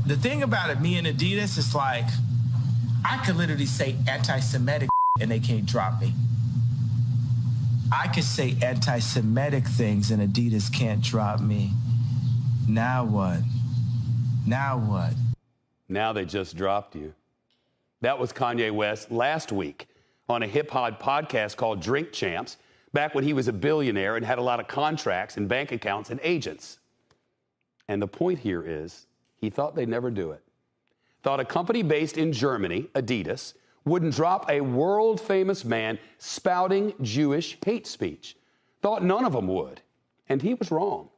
The thing about it, me and Adidas, is like, I could literally say anti-Semitic and they can't drop me. I could say anti-Semitic things and Adidas can't drop me. Now what? Now what? Now they just dropped you. That was Kanye West last week on a hip-hop podcast called Drink Champs, back when he was a billionaire and had a lot of contracts and bank accounts and agents. And the point here is, he thought they'd never do it. Thought a company based in Germany, Adidas, wouldn't drop a world-famous man spouting Jewish hate speech. Thought none of them would. And he was wrong.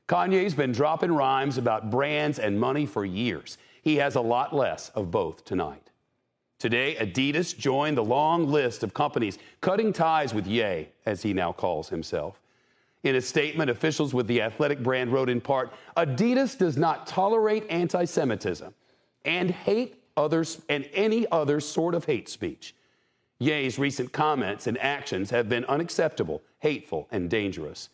Kanye's been dropping rhymes about brands and money for years. He has a lot less of both tonight. Today, Adidas joined the long list of companies cutting ties with Ye, as he now calls himself. In a statement, officials with the athletic brand wrote in part, Adidas does not tolerate anti-Semitism and hate others and any other sort of hate speech. Ye's recent comments and actions have been unacceptable, hateful, and dangerous.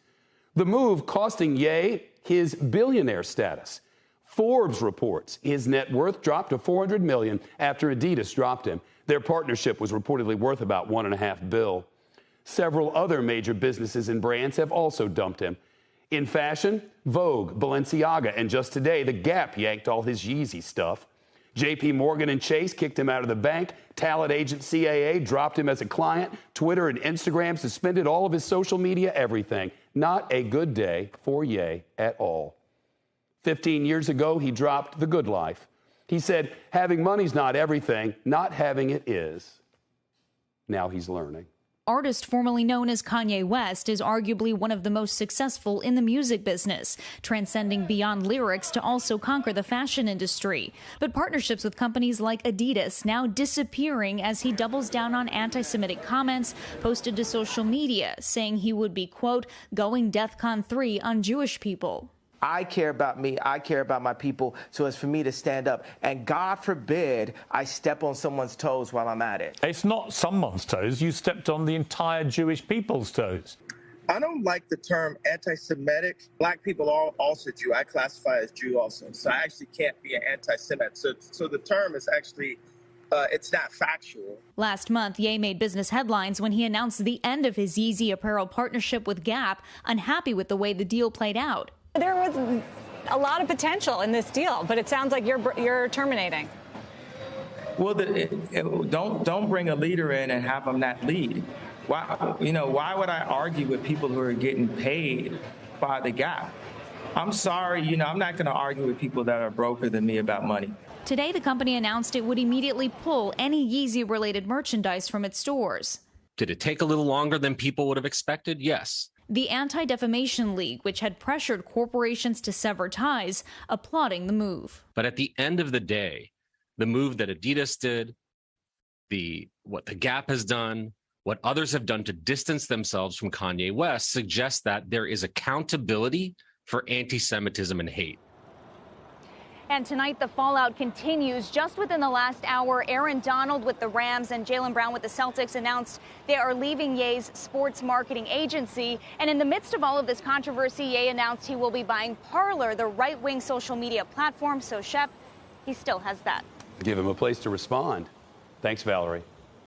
The move costing Ye his billionaire status. Forbes reports his net worth dropped to $400 million after Adidas dropped him. Their partnership was reportedly worth about $1.5 billion. Several other major businesses and brands have also dumped him. In fashion, Vogue, Balenciaga, and just today, The Gap yanked all his Yeezy stuff. JP Morgan and Chase kicked him out of the bank. Talent agent CAA dropped him as a client. Twitter and Instagram suspended all of his social media, everything. Not a good day for Ye at all. 15 years ago, he dropped The Good Life. He said, having money's not everything, not having it is. Now he's learning. Artist formerly known as Kanye West is arguably one of the most successful in the music business, transcending beyond lyrics to also conquer the fashion industry. But partnerships with companies like Adidas now disappearing as he doubles down on anti-Semitic comments posted to social media, saying he would be, quote, going DEFCON 3 on Jewish people. I care about me. I care about my people. So it's for me to stand up. And God forbid I step on someone's toes while I'm at it. It's not someone's toes. You stepped on the entire Jewish people's toes. I don't like the term anti-Semitic. Black people are also Jew. I classify as Jew also. So I actually can't be an anti-Semite. So the term is actually, it's not factual. Last month, Ye made business headlines when he announced the end of his Yeezy apparel partnership with Gap, unhappy with the way the deal played out. There was a lot of potential in this deal, but it sounds like you're terminating. Well, don't bring a leader in and have them not lead. Why would I argue with people who are getting paid by the Gap? I'm sorry, I'm not going to argue with people that are broker than me about money. Today, the company announced it would immediately pull any Yeezy-related merchandise from its stores. Did it take a little longer than people would have expected? Yes. The Anti-Defamation League, which had pressured corporations to sever ties, applauding the move. But at the end of the day, the move that Adidas did, what the Gap has done, what others have done to distance themselves from Kanye West suggests that there is accountability for anti-Semitism and hate. And tonight, the fallout continues. Just within the last hour, Aaron Donald with the Rams and Jaylen Brown with the Celtics announced they are leaving Ye's sports marketing agency. And in the midst of all of this controversy, Ye announced he will be buying Parler, the right-wing social media platform. So, Shep, he still has that. Give him a place to respond. Thanks, Valerie.